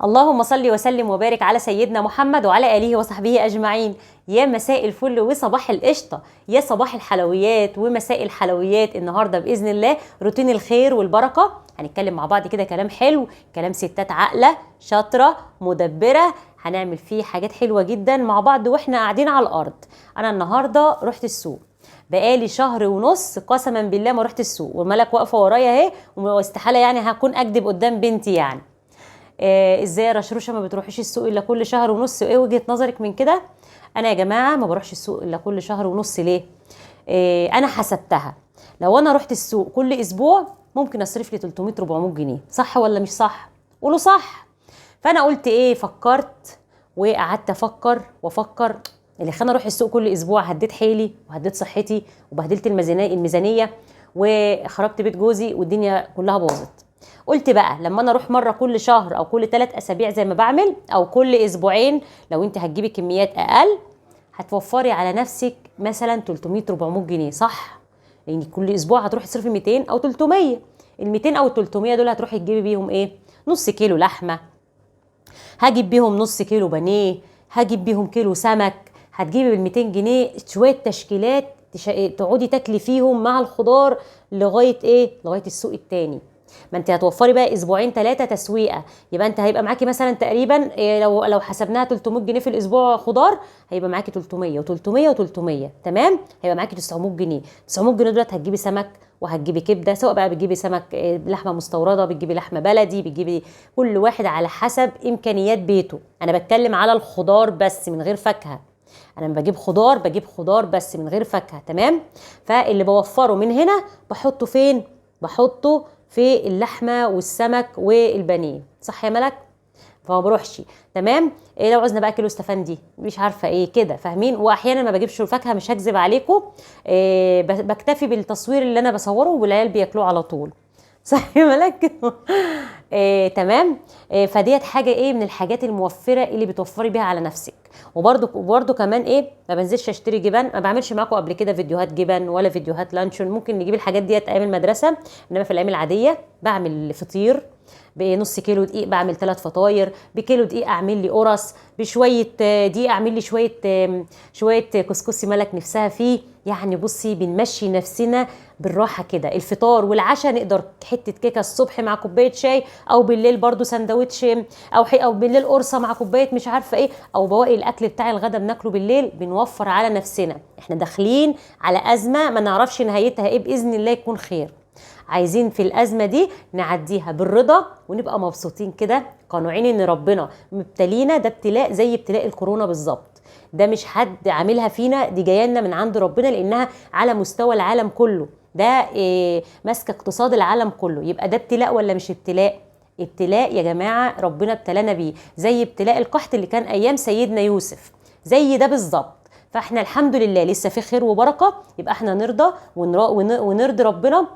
اللهم صل وسلم وبارك على سيدنا محمد وعلى آله وصحبه أجمعين. يا مساء الفل وصباح القشطة، يا صباح الحلويات ومساء الحلويات. النهاردة بإذن الله روتين الخير والبركة، هنتكلم مع بعض كده كلام حلو، كلام ستات عاقلة شاطرة مدبرة، هنعمل فيه حاجات حلوة جدا مع بعض واحنا قاعدين على الأرض. أنا النهاردة رحت السوق، بقالي شهر ونص قسما بالله ما رحت السوق، والملك واقفة ورايا اهي، واستحالة يعني هكون أكذب قدام بنتي يعني. ازاي يا رشروشه ما بتروحيش السوق الا كل شهر ونص؟ ايه وجهة نظرك من كده؟ انا يا جماعه ما بروحش السوق الا كل شهر ونص. ليه؟ انا حسبتها، لو انا رحت السوق كل اسبوع ممكن اصرف لي 300 400 جنيه، صح ولا مش صح؟ قولوا صح. فانا قلت ايه، فكرت وقعدت افكر وافكر، اللي خلاني اروح السوق كل اسبوع هديت حيلي وهديت صحتي وبهدلت الميزانيه وخربت بيت جوزي والدنيا كلها باظت. قلت بقى لما انا اروح مره كل شهر او كل 3 اسابيع زي ما بعمل، او كل اسبوعين، لو انت هتجيبي كميات اقل هتوفري على نفسك مثلا 300 400 جنيه، صح؟ لان كل اسبوع هتروحي تصرفي 200 او 300. ال 200 او ال 300 دول هتروحي تجيبي بيهم ايه؟ نص كيلو لحمه، هجيب بيهم نص كيلو بانيه، هجيب بيهم كيلو سمك، هتجيبي بال 200 جنيه شويه تشكيلات تقعدي تاكلي فيهم مع الخضار لغايه ايه؟ لغايه السوق التاني. ما انت هتوفري بقى اسبوعين 3 تسويقه، يبقى انت هيبقى معاكي مثلا تقريبا لو حسبناها 300 جنيه في الاسبوع خضار، هيبقى معاكي 300 و300 و300، تمام؟ هيبقى معاكي 900 جنيه. 900 جنيه دولت هتجيبي سمك وهتجيبي كبده، سواء بقى بتجيبي سمك لحمه مستورده، بتجيبي لحمه بلدي، بتجيبي كل واحد على حسب امكانيات بيته. انا بتكلم على الخضار بس من غير فاكهه، انا لما بجيب خضار بجيب خضار بس من غير فاكهه، تمام؟ فاللي بوفره من هنا بحطه فين؟ بحطه في اللحمه والسمك والبانيه، صح يا ملك؟ فما بروحش، تمام؟ إيه لو عاوزنا بقى كيلو استفندي مش عارفه ايه كده، فاهمين؟ واحيانا ما بجيبش الفاكهه، مش هكذب عليكم، إيه بكتفي بالتصوير اللي انا بصوره والعيال بياكلوه على طول، صح يا ملك؟ تمام. فديت حاجه ايه من الحاجات الموفره اللي بتوفري بيها على نفسك. وبرده كمان ايه، ما بنزلش اشتري جبن، ما بعملش معاكم قبل كده فيديوهات جبن ولا فيديوهات لانشون، ممكن نجيب الحاجات ديت ايام المدرسه، انما في الايام العاديه بعمل فطير بنص كيلو دقيق، بعمل 3 فطاير، بكيلو دقيق اعمل لي قرص، بشويه دقيق اعمل لي شويه كسكسي ملك نفسها فيه. يعني بصي بنمشي نفسنا بالراحه كده. الفطار والعشاء نقدر حته كيكه الصبح مع كوبايه شاي، او بالليل برضو سندوتش، او بالليل قرصه مع كوبايه مش عارفه ايه، او بواقي الاكل بتاع الغدا بناكله بالليل. بنوفر على نفسنا، احنا داخلين على ازمه ما نعرفش نهايتها ايه، باذن الله يكون خير. عايزين في الازمه دي نعديها بالرضا ونبقى مبسوطين كده، قانعين ان ربنا مبتلينا، ده ابتلاء زي ابتلاء الكورونا بالظبط، ده مش حد عاملها فينا، دي جايه لنا من عند ربنا، لانها على مستوى العالم كله، ده ماسكه اقتصاد العالم كله. يبقى ده ابتلاء ولا مش ابتلاء؟ ابتلاء يا جماعه، ربنا ابتلانا بيه، زي ابتلاء القحط اللي كان ايام سيدنا يوسف، زي ده بالظبط. فاحنا الحمد لله لسه في خير وبركه، يبقى احنا نرضى ونرضي ربنا.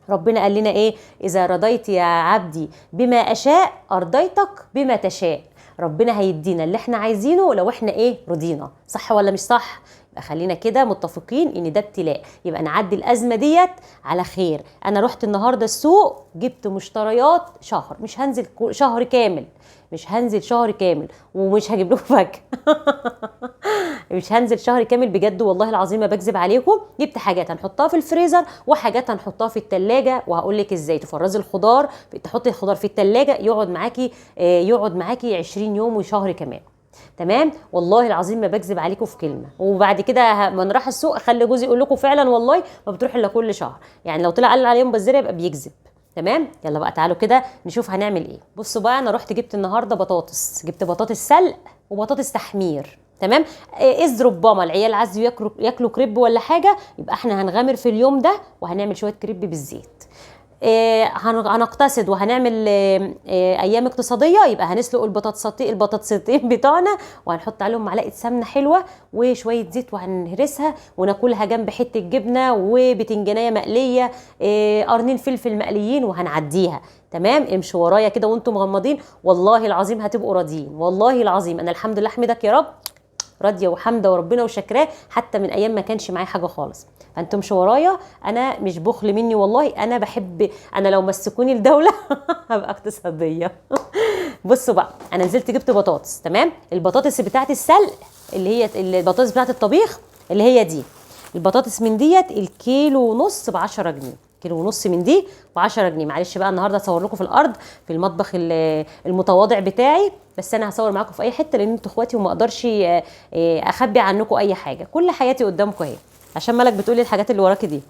ربنا قال لنا ايه؟ اذا رضيت يا عبدي بما اشاء ارضيتك بما تشاء. ربنا هيدينا اللي احنا عايزينه لو احنا ايه؟ رضينا، صح ولا مش صح؟ يبقى خلينا كده متفقين ان ده ابتلاء، يبقى نعدي الازمه ديت على خير. انا رحت النهارده السوق، جبت مشتريات شهر، مش هنزل شهر كامل، مش هنزل شهر كامل، ومش هجيب لكم فاكهه مش هنزل شهر كامل بجد والله العظيم ما بكذب عليكم. جبت حاجات هنحطها في الفريزر وحاجات هنحطها في التلاجة، وهقول لك ازاي تفرزي الخضار، تحطي الخضار في التلاجة يقعد معاكي 20 يوم وشهر كمان، تمام؟ والله العظيم ما بكذب عليكم في كلمه. وبعد كده من راح السوق اخلي جوزي يقول لكم فعلا والله ما بتروح الا كل شهر، يعني لو طلع قال عليهم بزرة يبقى بيكذب، تمام؟ يلا بقى تعالوا كده نشوف هنعمل ايه. بصوا بقى، انا رحت جبت النهارده بطاطس، جبت بطاطس سلق وبطاطس تحمير، تمام؟ اذ ربما العيال عايزوا ياكلوا كريب ولا حاجه، يبقى احنا هنغامر في اليوم ده وهنعمل شويه كريب بالزيت. هنقتصد وهنعمل ايام اقتصاديه، يبقى هنسلق البطاطستين بتوعنا وهنحط عليهم معلقه سمنه حلوه وشويه زيت وهنهرسها وناكلها جنب حته جبنه وبتنجانيه مقليه، قرنين فلفل مقليين، وهنعديها، تمام؟ امشوا ورايا كده وانتم مغمضين، والله العظيم هتبقوا راضيين، والله العظيم. انا الحمد لله احمدك يا رب راضيه وحامده وربنا وشاكراه، حتى من ايام ما كانش معايا حاجه خالص. فانتم مش ورايا، انا مش بخل مني والله، انا بحب، انا لو مسكوني الدوله هبقى اقتصاديه. بصوا بقى، انا نزلت جبت بطاطس، تمام؟ البطاطس بتاعت السلق، اللي هي البطاطس بتاعت الطبيخ، اللي هي دي البطاطس من ديت الكيلو ونص ب 10 جنيه، كيلو ونص من دي ب 10 جنيه. معلش بقى النهارده هصور لكم في الارض في المطبخ المتواضع بتاعي، بس انا هصور معاكم في اي حته لان انتوا اخواتي وما اقدرش اخبي عنكم اي حاجه، كل حياتي قدامكم اهي. عشان مالك بتقولي الحاجات اللي وراكي دي.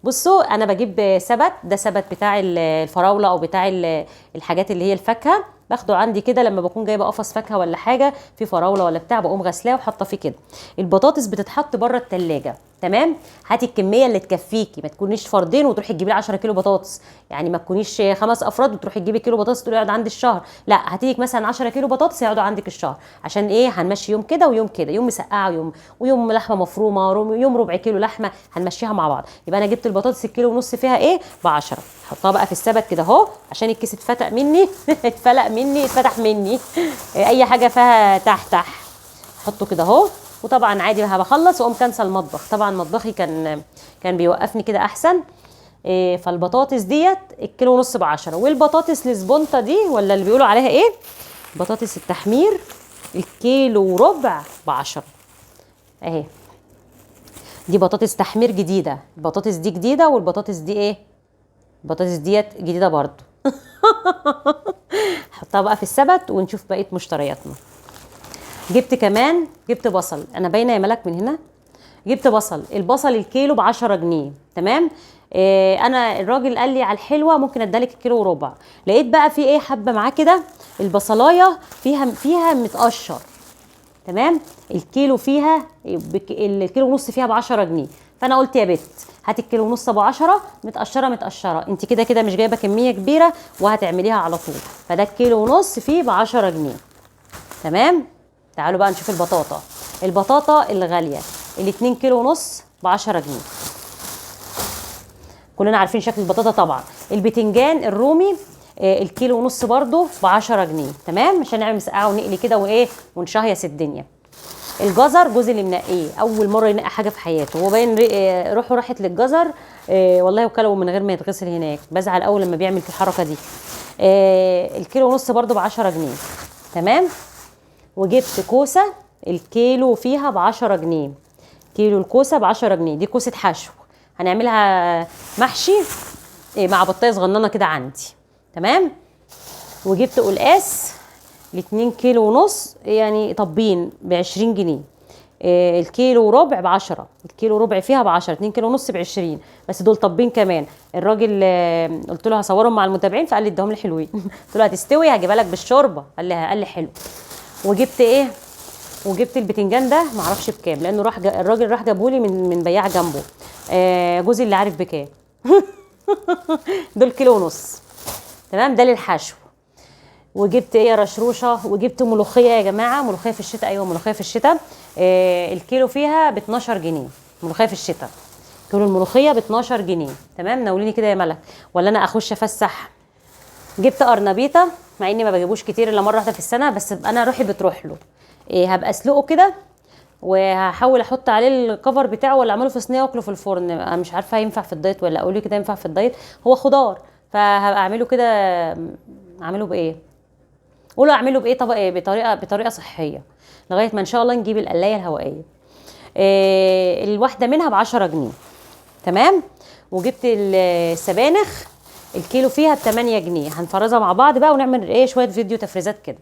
بصوا انا بجيب سبت، ده سبت بتاع الفراوله او بتاع الحاجات اللي هي الفاكهه، باخده عندي كده لما بكون جايبه قفص فاكهه ولا حاجه في فراوله ولا بتاع، بقوم غسلاه وحاطه فيه كده. البطاطس بتتحط بره التلاجة، تمام؟ هاتي الكميه اللي تكفيكي، ما تكونيش فردين وتروحي تجيبي لي 10 كيلو بطاطس، يعني ما تكونيش 5 افراد وتروحي تجيبي كيلو بطاطس تقولي يقعد عندي الشهر، لا هاتيلك مثلا 10 كيلو بطاطس يقعدوا عندك الشهر. عشان ايه؟ هنمشي يوم كده ويوم كده، يوم مسقعه ويوم لحمه مفرومه، يوم ربع كيلو لحمه، هنمشيها مع بعض. يبقى انا جبت البطاطس الكيلو ونص فيها ايه؟ ب 10. حطها بقى في السبت كده اهو، عشان الكيس اتفتق مني اتفلق مني اتفتح مني اي حاجه فيها تحت حطه كده اهو. وطبعا عادي بخلص واقوم كنسل المطبخ، طبعا مطبخي كان بيوقفني كده احسن. فالبطاطس ديت الكيلو ونص ب 10، والبطاطس السبونطه دي ولا اللي بيقولوا عليها ايه، بطاطس التحمير، الكيلو وربع ب 10 اهي. دي بطاطس تحمير جديده، البطاطس دي جديده والبطاطس دي ايه؟ البطاطس ديت جديده برضو. حطها بقى في السبت ونشوف بقيه مشترياتنا. جبت بصل، انا باينه يا ملك من هنا. جبت بصل، البصل الكيلو ب 10 جنيه، تمام؟ انا الراجل قال لي على الحلوه ممكن ادالك الكيلو وربع. لقيت بقى في ايه حبه معاه كده، البصلايه فيها متقشر، تمام؟ الكيلو فيها الكيلو ونص فيها ب 10 جنيه. فانا قلت يا بت هاتي الكيلو ونص ب 10 متقشره، انت كده كده مش جايبه كميه كبيره وهتعمليها على طول، فده الكيلو ونص فيه ب 10 جنيه، تمام؟ تعالوا بقى نشوف البطاطا الغاليه، ال2 كيلو ونص ب 10 جنيه. كلنا عارفين شكل البطاطا طبعا. البتنجان الرومي الكيلو ونص برضو ب 10 جنيه، تمام؟ عشان نعمل مسقعه ونقلي كده وايه ونشهيص الدنيا. الجزر جوزي اللي منقيه، اول مره ينقي حاجه في حياته، هو باين راحت للجزر والله وكله من غير ما يتغسل هناك، بزعل اول لما بيعمل في الحركه دي. الكيلو ونص برضو ب 10 جنيه، تمام؟ وجبت كوسه الكيلو فيها ب 10 جنيه، كيلو الكوسه ب 10 جنيه، دي كوسه حشو هنعملها محشي مع بطايه صغننه كده عندي، تمام؟ وجبت قلقاس ل2 كيلو ونص، يعني طبين ب 20 جنيه. الكيلو وربع ب 10، الكيلو ربع فيها ب 10، 2 كيلو ونص ب 20، بس دول طبين كمان. الراجل قلت له هصورهم مع المتابعين، فقال لي ادهم لي حلوين. قلت له هتستوي هجيبها لك بالشوربه، قال لي حلو. وجبت البتنجان ده معرفش بكام، لانه الراجل راح جابهولي من بياع جنبه، جوزي اللي عارف بكام. دول كيلو ونص، تمام؟ ده للحشو. وجبت ايه يا رشروشه، وجبت ملوخيه يا جماعه، ملوخيه في الشتاء، ايوه ملوخيه في الشتاء، الكيلو فيها ب 12 جنيه، ملوخيه في الشتاء، كيلو الملوخيه ب 12 جنيه، تمام؟ ناوليني كده يا ملك ولا انا اخش افسح. جبت قرنبيطه، مع اني ما بجيبوش كتير الا مره واحده في السنه، بس انا روحي بتروح له. هبقى اسلقه كده وهحاول احط عليه الكفر بتاعه ولا اعمله في صينيه واكله في الفرن، انا مش عارفه ينفع في الدايت ولا اقول لي كده ينفع في الدايت، هو خضار فهبقى اعمله كده. اعمله بايه؟ قولوا اعمله بايه؟ طبق ايه؟ بطريقه صحيه، لغايه ما ان شاء الله نجيب القلايه الهوائيه. الواحده منها ب 10 جنيه، تمام؟ وجبت السبانخ الكيلو فيها ب 8 جنيه، هنفرزها مع بعض بقى ونعمل ايه شويه فيديو تفريزات كده.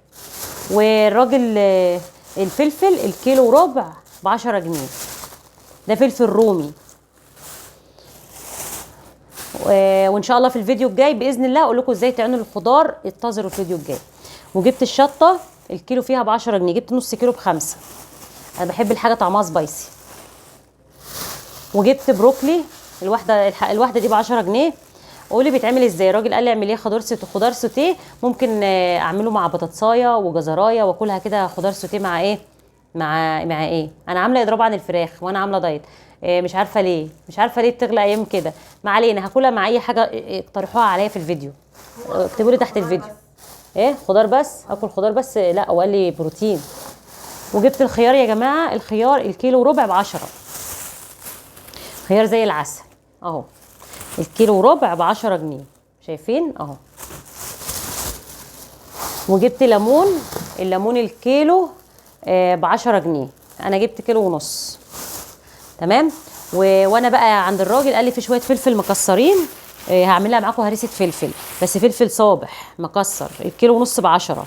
والراجل الفلفل الكيلو وربع ب 10 جنيه، ده فلفل رومي. وان شاء الله في الفيديو الجاي باذن الله اقول لكم ازاي تعملوا الخضار، انتظروا الفيديو الجاي. وجبت الشطه الكيلو فيها ب 10 جنيه، جبت نص كيلو ب5، انا بحب الحاجه طعمها سبايسي. وجبت بروكلي الواحده دي ب 10 جنيه. قولي بيتعمل ازاي؟ الراجل قال لي اعمليه خضار سوتيه، ممكن اعمله مع بطاطسايه وجزرايه واكلها كده خضار سوتيه مع ايه، مع ايه، انا عامله اضراب عن الفراخ وانا عامله دايت، مش عارفه ليه بتغلى ايام كده، ما علينا، هاكلها مع اي حاجه اقترحوها عليا في الفيديو، اكتبوا لي تحت الفيديو. ايه خضار بس؟ اكل خضار بس؟ لا، وقال لي بروتين. وجبت الخيار يا جماعه، الخيار الكيلو وربع ب10. خيار زي العسل اهو، الكيلو وربع ب10 جنيه، شايفين اهو. وجبت ليمون، الليمون الكيلو ب10 جنيه، انا جبت كيلو ونص. تمام. وانا بقى عند الراجل قال لي في شويه فلفل مكسرين، هعملها معاكم هريسه فلفل، بس فلفل صابح مكسر، الكيلو ونص ب10.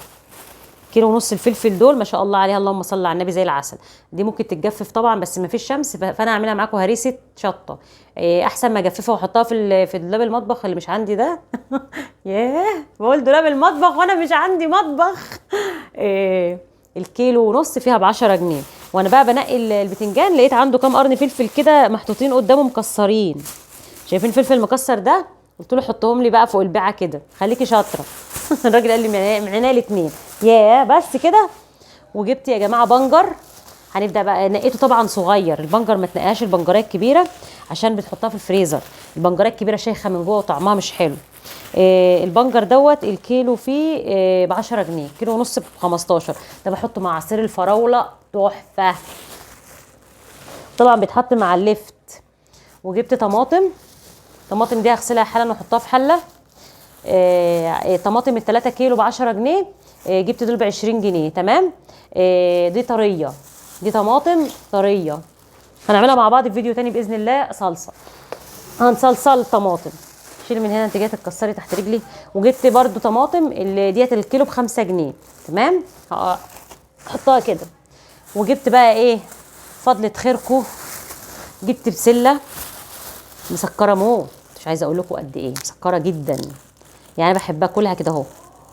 كيلو ونص الفلفل دول ما شاء الله عليها، اللهم صل على النبي، زي العسل. دي ممكن تتجفف طبعا بس ما فيش شمس، فانا هعملها معاكم هريسه شطه. احسن ما اجففها واحطها في دولاب المطبخ اللي مش عندي ده. ياه، بقول دولاب المطبخ وانا مش عندي مطبخ. الكيلو ونص فيها ب10 جنيه. وانا بقى بنقي البتنجان لقيت عنده كام قرن فلفل كده محطوطين قدامه مكسرين، شايفين الفلفل المكسر ده؟ قلت له حطهم لي بقى فوق البيعه كده، خليكي شاطره. الراجل قال لي من عينيا الاثنين. ياه، بس كده. وجبت يا جماعه بنجر، هنبدا بقى نقيته طبعا صغير، البنجر ما تنقيهاش البنجريه الكبيره عشان بتحطها في الفريزر، البنجريه الكبيره شيخه من جوه وطعمها مش حلو. البنجر دوت الكيلو فيه ب10 جنيه، كيلو ونص ب15. ده بحطه مع عصير الفراوله تحفه، طبعا بيتحط مع اللفت. وجبت طماطم دي هغسلها حالا واحطها في حله. طماطم ال3 كيلو ب10 جنيه، جبت دول ب20 جنيه. تمام. دي طريه، دي طماطم طريه، هنعملها مع بعض في فيديو تاني باذن الله. صلصه، هنصلصل الطماطم. شيلي من هنا، انت جايه تتكسري تحت رجلي. وجبت برده طماطم اللي ديت الكيلو ب5 جنيه. تمام، هحطها كده. وجبت بقى ايه فضلة خيركم، جبت بسله مسكره موت، مش عايزه اقول لكم قد ايه مسكره جدا، يعني بحبها كلها كده اهو.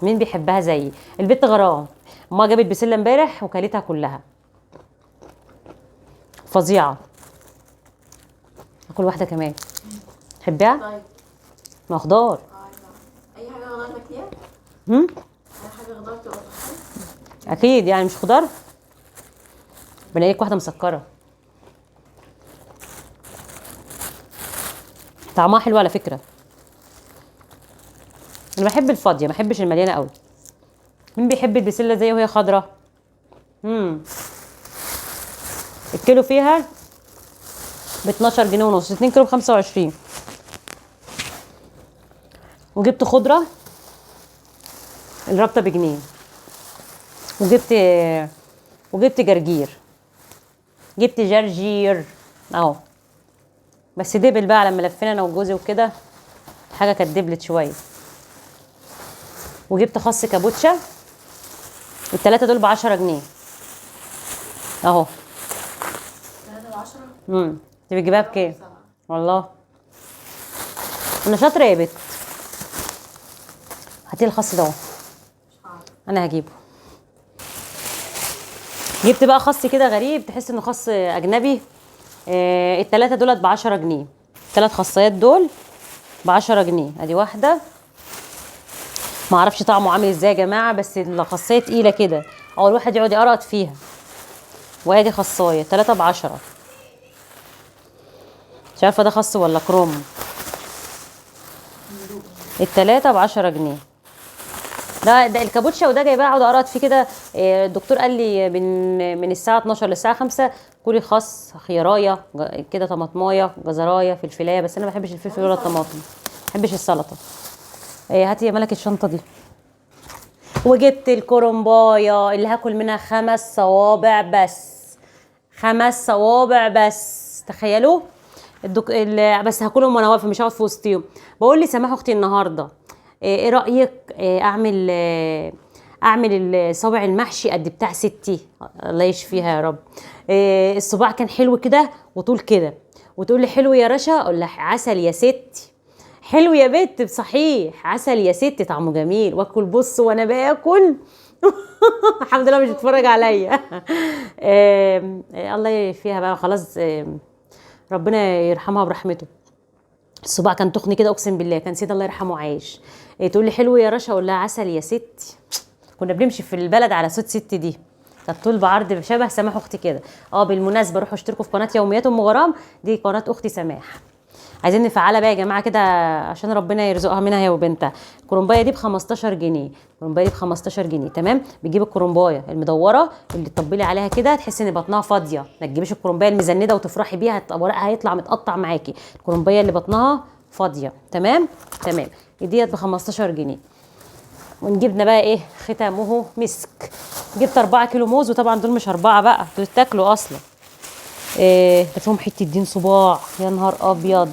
مين بيحبها زيي؟ البت غرام، ما جابت بسله امبارح وكلتها كلها، فظيعه. اكل واحده كمان، تحبيها؟ طيب. ما خضار. اي حاجه غلط تاكليها؟ اي حاجه غلط تبقى اكيد، يعني مش خضار. بلاقيك واحده مسكره، طعمها حلو على فكره. انا بحب الفاضيه، ما بحبش المليانه قوي. مين بيحب البسله زي وهي خضره؟ الكيلو فيها ب12 جنيه ونص، 2 كيلو ب25. وجبت خضره الرابطه بجنيه. وجبت جرجير، جبت جرجير اهو، بس دبل بقى لما لفينا انا وجوزي وكده، حاجه كانت دبلت شويه. وجبت خس كابوتشا، ال3 دول ب10 جنيه اهو. 3 ب10. انت بتجيبها بكام؟ والله انا شاطره يا بت. هاتي الخس ده اهو، انا هجيبه. جبت بقى خس كده غريب، تحس انه خس اجنبي. ال3 دولت ب10 جنيه، 3 خصيات دول ب10 جنيه. ادي واحده، ما اعرفش طعمه عامل ازاي يا جماعه، بس الخصايه تقيله كده، او الواحد يقعد يقرط فيها. وادي خصايه 3 ب10، مش عارفه ده خس ولا كروم. ال3 ب10 جنيه. ده الكابوتشا، وده جايباه اقعد اقرط فيه كده. الدكتور قال لي من الساعه 12 للساعه 5 كلي خس، خيارايه كده، طماطمايه، جزرايه، فلفلايه، بس انا ما بحبش الفلفل ولا الطماطم، ما بحبش السلطه. هاتي يا ملك الشنطه دي. وجبت الكرنبايه اللي هاكل منها 5 صوابع بس، 5 صوابع بس، تخيلوا. بس هاكلهم وانا واقفه، مش هقعد في وسطيهم. بقول لي سماح اختي النهارده، ايه رايك اعمل الصابع المحشي قد بتاع ستي، الله يشفيها يا رب. الصباع كان حلو كده وطول كده، وتقول لي حلو يا رشا، اقول لها عسل يا ستي، حلو يا بت صحيح، عسل يا ستي، طعمه جميل. واكل بص وانا باكل. الحمد لله مش بتتفرج عليا. الله يشفيها بقى خلاص، ربنا يرحمها برحمته. الصباع كان تخن كده، اقسم بالله كان سيد الله يرحمه عايش. تقول لي حلو يا رشا، اقول لها عسل يا ستي. كنا بنمشي في البلد على صوت ست دي، كانت طول بعرض شبه سماح اختي كده. بالمناسبه روحوا اشتركوا في قناه يوميات ام غرام، دي قناه اختي سماح. عايزين نفعلها بقى يا جماعه كده عشان ربنا يرزقها منها هي وبنتها. الكرنبايه دي ب 15 جنيه، الكرنبايه دي ب 15 جنيه تمام. بتجيب الكرنبايه المدوره اللي تطبلي عليها كده تحسي ان بطنها فاضيه، ما تجيبيش الكرنبايه المزنده وتفرحي بيها ورقها هيطلع متقطع معاكي. الكرنبايه اللي بطنها فاضيه تمام. تمام ديت ب 15 جنيه. ونجيبنا بقى ايه ختامه مسك. جبت 4 كيلو موز، وطبعا دول مش 4 بقى، دول اتاكلوا اصلا. ده فيهم حته دين صباع، يا نهار ابيض.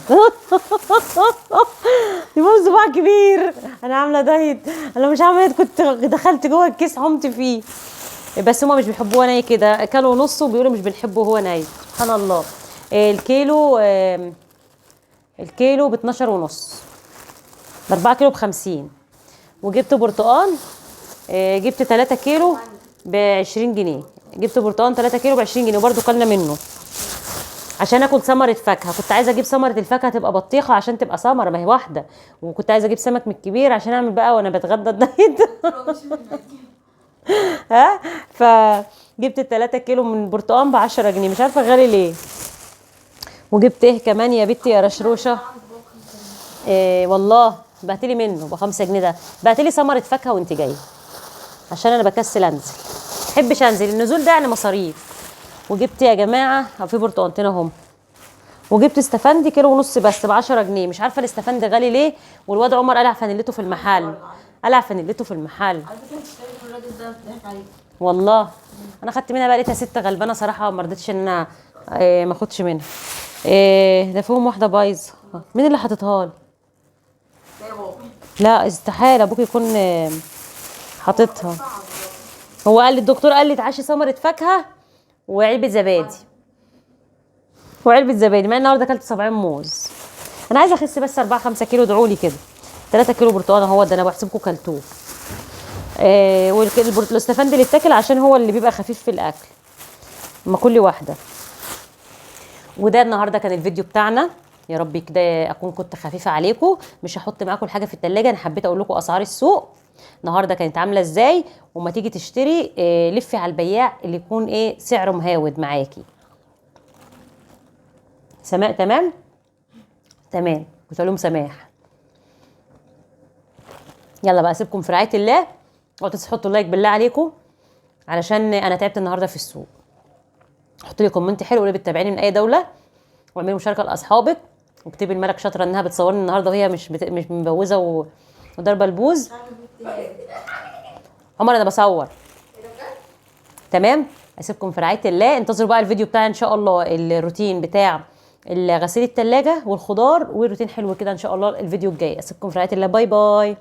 فيهم صباع كبير. انا عامله دايت، انا مش عامله دايت، كنت دخلت جوه الكيس حمت فيه. بس هما مش بيحبوه ني كده، كانوا نص وبيقولوا مش بنحبه هو ني. سبحان الله. الكيلو ب 12 ونص، ب 4 كيلو ب 50. وجبت برتقان، جبت 3 كيلو ب 20 جنيه. جبت برتقان 3 كيلو ب 20 جنيه، وبرده كلنا منه عشان اكل ثمره فاكهه. كنت عايزه اجيب ثمره الفاكهه تبقى بطيخه عشان تبقى ثمره، ما هي واحده. وكنت عايزه اجيب سمك من الكبير عشان اعمل بقى وانا بتغدى الدايت. ها، فجبت ال 3 كيلو من البرتقان ب 10 جنيه، مش عارفه غالي ليه. وجبت ايه كمان يا بنتي يا رشروشه؟ والله بعتلي منه ب 5 جنيه، ده بعتلي ثمره فاكهه وانت جايه، عشان انا بكسل انزل، محبش انزل، النزول ده يعني مصاريف. وجبت يا جماعه في برتقانتين اهم. وجبت استفندي كيلو ونص بس ب 10 جنيه، مش عارفه الاستفندي غالي ليه. والواد عمر قلع فانيلته في المحل، قلع فانيلته في المحل. على فكره انت اشتريت من الراجل ده بتضحك عليك. والله انا خدت منها بقى، لقيتها ست غلبانه صراحه، ما رضيتش ان انا ما اخدش منها. ده فيهم واحده بايظه، مين اللي حاططها لي؟ يا بابا لا استحاله ابوك يكون حاططها. هو قال لي الدكتور قال لي تعشي ثمره فاكهه وعلبه زبادي، وعلبه زبادي، مع النهارده اكلت 70 موز. انا عايزه اخس بس 4 5 كيلو، ادعوا لي كده. 3 كيلو برتقال اهو، ده انا بحسبكم كلتوه. والاستفندي اللي اتاكل عشان هو اللي بيبقى خفيف في الاكل، اما كل واحده. وده النهارده كان الفيديو بتاعنا، يا رب كده اكون كنت خفيفه عليكم. مش هحط معاكم الحاجه في التلاجة، انا حبيت اقول لكم اسعار السوق النهارده كانت عامله ازاي. وما تيجي تشتري لفي على البياع اللي يكون سعره مهاود معاكي. سماء تمام تمام، قلت لهم سماح. يلا بقى اسيبكم في رعايه الله، وتحطوا لايك بالله عليكم علشان انا تعبت النهارده في السوق. حطوا لي كومنت حلو، قولي بتتابعيني من اي دوله، واعملوا مشاركه لاصحابك، واكتبي الملك شاطره انها بتصورني النهارده وهي مش مبوزه وضربه البوز. عمر انا بصور تمام. اسيبكم في رعايه الله، انتظروا بقى الفيديو بتاعي ان شاء الله، الروتين بتاع غسيل التلاجة والخضار، وروتين حلو كده ان شاء الله الفيديو الجاي. اسيبكم في رعايه الله، باي باي.